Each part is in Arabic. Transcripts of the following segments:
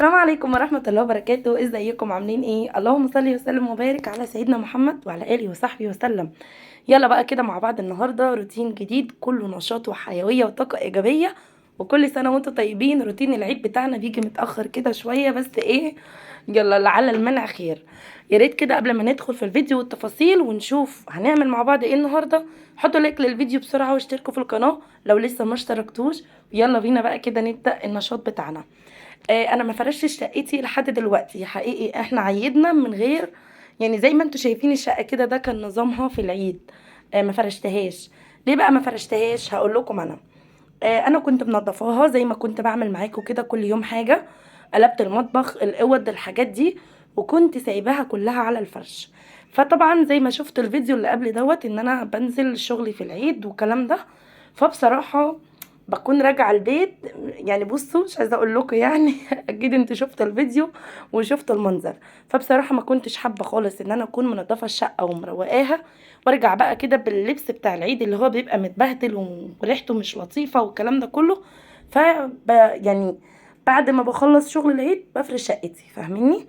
السلام عليكم ورحمة الله وبركاته. ازيكم عاملين ايه؟ اللهم صل وسلم وبارك على سيدنا محمد وعلى اله وصحبه وسلم. يلا بقى كده مع بعض النهارده روتين جديد كله نشاط وحيوية وطاقة ايجابية. وكل سنة وانتم طيبين. روتين العيد بتاعنا بيجي متأخر كده شوية بس ايه، يلا لعل المنع خير. يا ريت كده قبل ما ندخل في الفيديو والتفاصيل ونشوف هنعمل مع بعض ايه النهارده، حطوا لايك للفيديو بسرعة واشتركوا في القناة لو لسه ما اشتركتوش. يلا بينا بقى كده نبدأ النشاط بتاعنا. انا ما فرشتش شقتي لحد دلوقتي حقيقي، احنا عيدنا من غير، يعني زي ما انتوا شايفين الشقه كده، ده كان نظامها في العيد. ما فرشتهاش. ليه بقى ما فرشتهاش؟ هقول لكم انا. انا كنت منضفاها زي ما كنت بعمل معاكم كده كل يوم حاجه. قلبت المطبخ، الاوض، الحاجات دي، وكنت سايباها كلها على الفرش. فطبعا زي ما شفت الفيديو اللي قبل دوت ان انا بنزل شغلي في العيد والكلام ده. فبصراحه بكون راجعه البيت، يعني بصوا مش عايزه اقول لكم يعني اكيد انتوا شفتوا الفيديو وشفتوا المنظر. فبصراحه ما كنتش حابه خالص ان انا اكون منضفه الشقه ومروقاها، وارجع بقى كده باللبس بتاع العيد اللي هو بيبقى متبهدل وريحته مش لطيفه والكلام ده كله. يعني بعد ما بخلص شغل العيد بفرش شقتي، فاهميني؟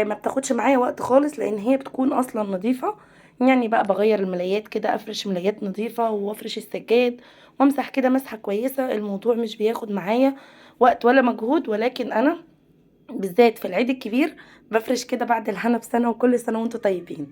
ما بتاخدش معايا وقت خالص لان هي بتكون اصلا نظيفه. يعني بقى بغير الملايات كده، افرش ملايات نظيفه وافرش السجاد وامسح كده مسحه كويسه. الموضوع مش بياخد معايا وقت ولا مجهود، ولكن انا بالذات في العيد الكبير بفرش كده بعد الهنا بسنه وكل سنه وانتم طيبين.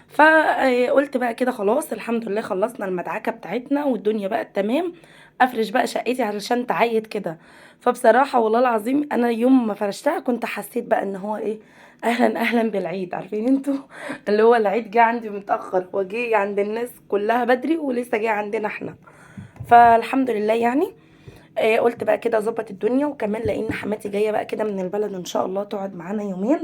فقلت بقى كده خلاص الحمد لله خلصنا المدعكه بتاعتنا والدنيا بقت تمام. افرش بقى شقتي علشان تعيد كده. فبصراحه والله العظيم انا يوم ما فرشتها كنت حسيت بقى ان هو ايه، اهلا اهلا بالعيد. عارفين انتوا اللي هو العيد جه عندي متاخر وجه عند الناس كلها بدري ولسه جه عندنا احنا. فالحمد لله يعني. قلت بقى كده اظبط الدنيا، وكمان لان حماتي جايه بقى كده من البلد ان شاء الله تقعد معانا يومين.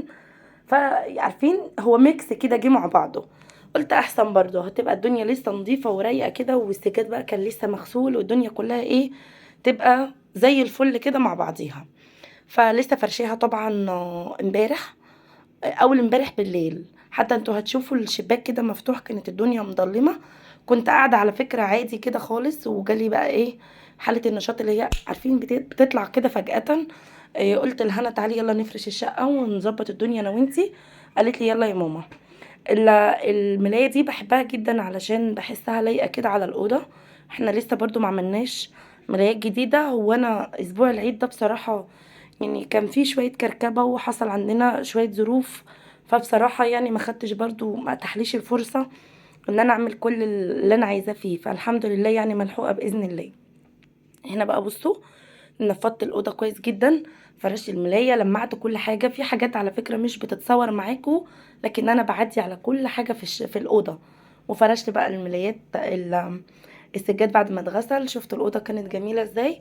فعارفين هو ميكس كده جه مع بعضه. قلت احسن برضه هتبقى الدنيا لسه نظيفه ورايقه كده، والسجاد بقى كان لسه مغسول والدنيا كلها ايه، تبقى زي الفل كده مع بعضيها. فلسه فرشاها طبعا امبارح، اول امبارح بالليل. حتى انتوا هتشوفوا الشباك كده مفتوح، كانت الدنيا مظلمه. كنت قاعده على فكره عادي كده خالص، وجالي بقى ايه، حاله النشاط اللي هي عارفين بتطلع كده فجاه. قلت لهنا تعالي يلا نفرش الشقه ونظبط الدنيا انا وانتي. قالت لي يلا يا ماما. الملايه دي بحبها جدا علشان بحسها لايقه كده على الاوضه. احنا لسه برضو ما عملناش ملايات جديده. هو انا اسبوع العيد ده بصراحه يعني كان في شويه كركبه وحصل عندنا شويه ظروف. فبصراحه يعني ما خدتش برضو، ما اتاحليش الفرصه ان انا اعمل كل اللي انا عايزاه فيه. فالحمد لله يعني ملحوقه باذن الله. هنا بقى بصوا، نفضت الاوضه كويس جدا، فرشت الملايه، لمعت كل حاجه. في حاجات على فكره مش بتتصور معاكم، لكن انا بعدي على كل حاجه في الاوضه. وفرشت بقى الملايات السجاد بعد ما اتغسل. شفت الاوضه كانت جميله ازاي.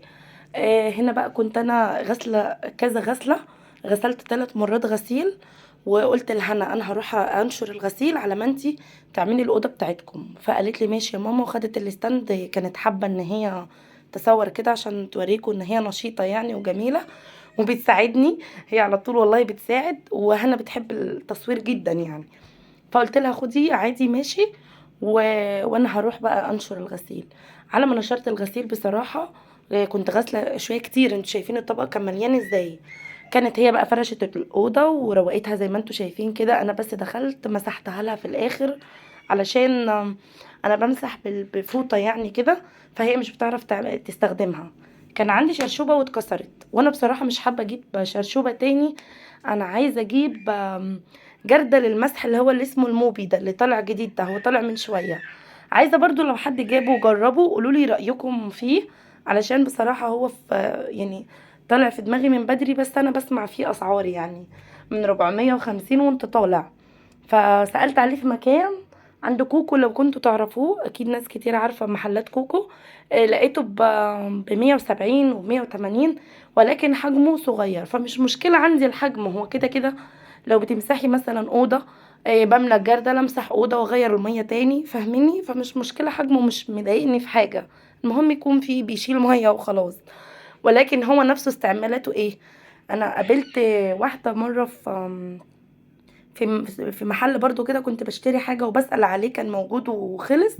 هنا بقى كنت انا غسله كذا غسله، غسلت 3 مرات غسيل. وقلت لهنا انا هروح انشر الغسيل على ما انتي تعملي الاوضه بتاعتكم. فقالت لي ماشي يا ماما، وخدت الستاند، كانت حابه ان هي تصور كده عشان توريكم ان هي نشيطه يعني وجميله وبتساعدني. هي على طول والله بتساعد، وهنا بتحب التصوير جدا يعني. فقلت لها خدي عادي ماشي. و... وانا هروح بقى انشر الغسيل. على ما نشرت الغسيل بصراحه، كنت غاسله شويه كتير، انتوا شايفين الطبق كان مليان ازاي. كانت هي بقى فرشت الاوضه وروقتها زي ما انتوا شايفين كده. انا بس دخلت مسحتها لها في الاخر علشان انا بمسح بفوطه يعني كده، فهي مش بتعرف تستخدمها. كان عندي شرشوبه واتكسرت، وانا بصراحه مش حابه اجيب شرشوبه تاني. انا عايزه اجيب جردل المسح اللي هو اللي اسمه الموبي ده، اللي طالع جديد ده، هو طالع من شويه. عايزه برضو لو حد جابه وجربه قولوا لي رايكم فيه، علشان بصراحه هو في يعني طالع في دماغي من بدري، بس انا بسمع فيه اسعار يعني من 450 وانت طالع. فسألت عليه في مكان عند كوكو، لو كنتوا تعرفوه اكيد ناس كتير عارفة محلات كوكو. لقيته ب 170 و 180، ولكن حجمه صغير. فمش مشكلة عندي الحجم، هو كده كده لو بتمسحي مثلا أوضة، بملى الجردل امسح أوضة واغير المية تاني، فاهميني؟ فمش مشكلة حجمه، مش مضايقني في حاجة. المهم يكون فيه بيشيل مية وخلاص. ولكن هو نفسه استعمالاته ايه. انا قابلت واحدة مرة في محل برضو كده، كنت بشتري حاجة وبسأل عليه كان موجود وخلص.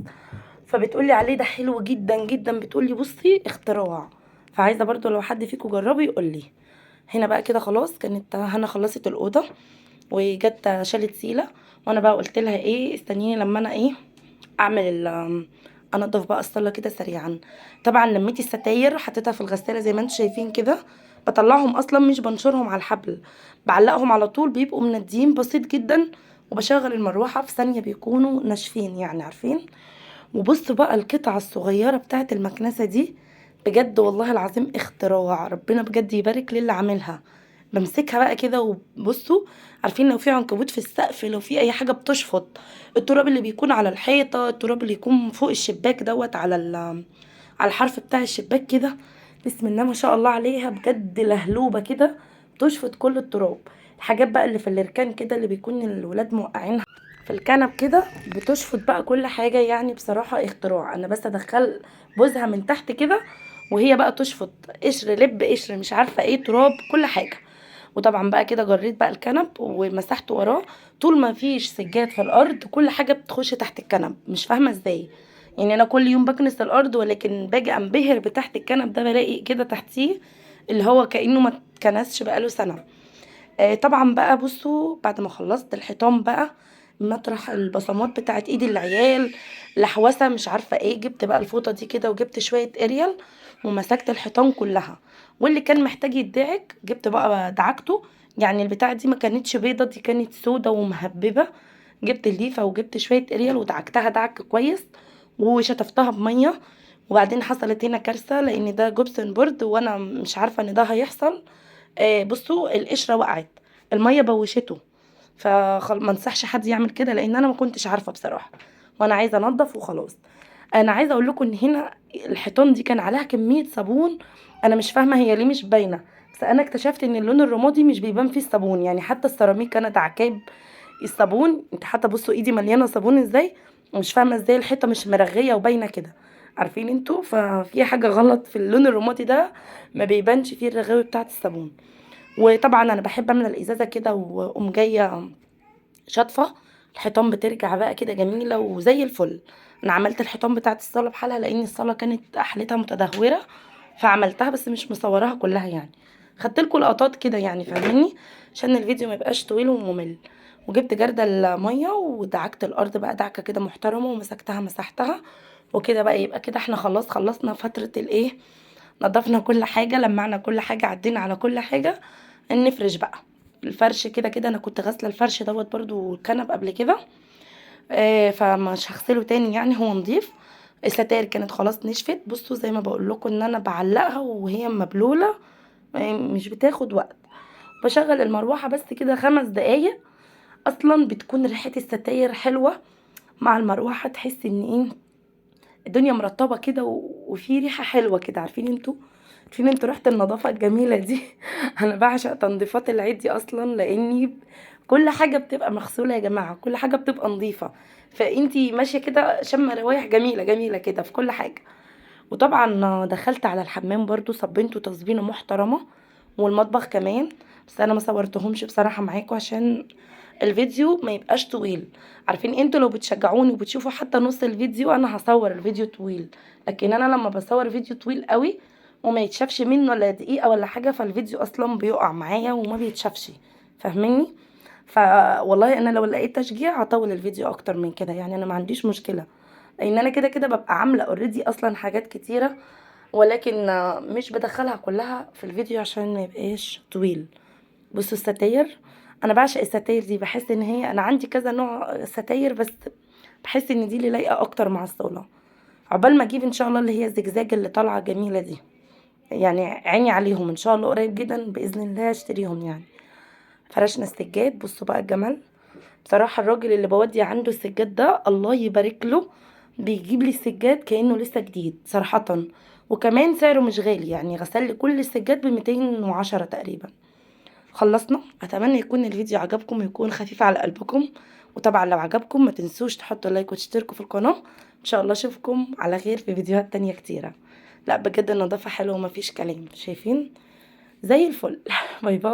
فبتقولي عليه ده حلو جدا جدا، بتقولي بصي اختراع. فعايزة برضو لو حد فيكم جربه يقولي. هنا بقى كده خلاص كانت هنا خلصت الاوضه وجت شالت سيله، وانا بقى قلت لها ايه استنيني لما انا ايه اعمل انضف بقى الصاله كده سريعا. طبعا لميت الستاير حطيتها في الغساله زي ما انتم شايفين كده. بطلعهم اصلا مش بنشرهم على الحبل، بعلقهم على طول بيبقوا منديين بسيط جدا، وبشغل المروحه في ثانيه بيكونوا ناشفين يعني عارفين. وبصوا بقى القطعه الصغيره بتاعه المكنسه دي، بجد والله العظيم اختراع ربنا بجد يبارك للي عاملها. بمسكها بقى كده وبصوا، عارفين لو في عنكبوت في السقف، لو في اي حاجه بتشفط التراب اللي بيكون على الحيطه، التراب اللي يكون فوق الشباك دوت على على الحرف بتاع الشباك كده، بسم الله ما شاء الله عليها بجد لهلوبه كده تشفط كل التراب. الحاجات بقى اللي في الاركان كده اللي بيكون الولاد موقعينها في الكنب كده بتشفط بقى كل حاجه، يعني بصراحه اختراع. انا بس ادخل بوزها من تحت كده وهي بقى تشفط قشر لب قشر مش عارفه ايه تراب كل حاجه. وطبعا بقى كده جريت بقى الكنب ومسحت وراه، طول ما فيش سجاد في الارض كل حاجه بتخش تحت الكنب مش فاهمه ازاي. يعني انا كل يوم بكنس الارض ولكن باجي انبهر بتحت الكنب ده بلاقي كده تحتيه اللي هو كانه ما اتكنسش بقاله سنه. طبعا بقى بصوا بعد ما خلصت الحيطان بقى، مطرح البصمات بتاعت ايد العيال، لحوسه مش عارفه ايه، جبت بقى الفوطه دي كده وجبت شويه اريال ومسكت الحيطان كلها. واللي كان محتاج يدعك جبت بقى دعكته. يعني البتاعه دي ما كانتش بيضه، دي كانت سودا ومهببه. جبت الليفه وجبت شويه اريال ودعكتها دعك كويس وشطفتها بميه. وبعدين حصلت هنا كارثه لان ده جبسن بورد وانا مش عارفه ان ده هيحصل. بصوا القشره وقعت، الميه بوشته. ما انصحش حد يعمل كده لان انا ما كنتش عارفه بصراحه، وانا عايزه انضف وخلاص. انا عايزه اقول لكم ان هنا الحيطان دي كان عليها كميه صابون، انا مش فاهمه هي ليه مش باينه. بس انا اكتشفت ان اللون الرمادي مش بيبان فيه الصابون، يعني حتى السيراميك انا دعكاب الصابون، انت حتى بصوا ايدي مليانه صابون ازاي. مش فاهمه ازاي الحيطه مش مرغيه وباينه كده. عارفين انتوا ففي حاجه غلط في اللون الرمادي ده، ما بيبانش فيه الرغاوي بتاعه الصابون. وطبعا انا بحب املى الازازه كده واقوم جايه شاطفه، الحيطان بترجع بقى كده جميله وزي الفل. انا عملت الحيطان بتاعه الصاله بحالها لان الصاله كانت حالتها متدهوره، فعملتها بس مش مصوراها كلها يعني. خدت لكم لقطات كده يعني فاهميني، عشان الفيديو ما يبقاش طويل وممل. وجبت جردل الميه ودعكت الارض بقى دعكه كده محترمه ومسكتها مسحتها. وكده بقى يبقى كده احنا خلصنا فتره الايه، نضفنا كل حاجة لمعنا كل حاجة عدينا على كل حاجة. نفرش بقى الفرش كده كده، انا كنت غاسله الفرش دوت برضو الكنب قبل كده. فمش هغسله تاني يعني هو نضيف. الستاير كانت خلاص نشفت، بصوا زي ما بقول لكم ان انا بعلقها وهي مبلوله، مش بتاخد وقت. بشغل المروحه بس كده 5 دقايق، اصلا بتكون ريحه الستاير حلوه مع المروحه، تحس ان ايه الدنيا مرطبه كده وفي ريحه حلوه كده. عارفين انتوا ريحه النظافه الجميله دي انا بعشق تنظيفات العيد دي اصلا، لاني كل حاجه بتبقى مغسوله يا جماعه، كل حاجه بتبقى نظيفه، فانتي ماشيه كده شم روايح جميله جميله كده في كل حاجه. وطبعا دخلت على الحمام برضو صبنته تصبينه محترمه، والمطبخ كمان. بس انا ما صورتهمش بصراحه معاكم عشان الفيديو ما يبقاش طويل. عارفين انتوا لو بتشجعوني وبتشوفوا حتى نص الفيديو انا هصور الفيديو طويل، لكن انا لما بصور فيديو طويل قوي وما يتشافش منه ولا دقيقه ولا حاجه فالفيديو اصلا بيقع معايا وما بيتشافش. فاهميني؟ فوالله انا لو لقيت تشجيع هطول الفيديو اكتر من كده، يعني انا ما عنديش مشكله، لان انا كده كده ببقى عامله اوريدي اصلا حاجات كتيره، ولكن مش بدخلها كلها في الفيديو عشان ما يبقاش طويل. بصوا الستاير، انا بعشق الستاير دي، بحس ان هي انا عندي كذا نوع ستاير بس بحس ان دي اللي لايقه اكتر مع الصاله. عقبال ما اجيب ان شاء الله اللي هي الزجزاج اللي طالعه جميله دي، يعني عيني عليهم ان شاء الله قريب جدا باذن الله اشتريهم يعني. فرشنا السجاد، بصوا بقى الجمال. بصراحه الراجل اللي بودي عنده السجاد ده الله يبارك له، بيجيب لي السجاد كانه لسه جديد صراحه. وكمان سعره مش غالي، يعني غسل لي كل السجاد ب210 تقريبا. خلصنا، اتمنى يكون الفيديو عجبكم ويكون خفيف على قلبكم. وطبعا لو عجبكم ما تنسوش تحطوا لايك وتشتركوا في القناة. ان شاء الله اشوفكم على خير في فيديوهات تانية كتيرة. لا بجد النظافة حلوة ومفيش كلام، شايفين زي الفل باي باي.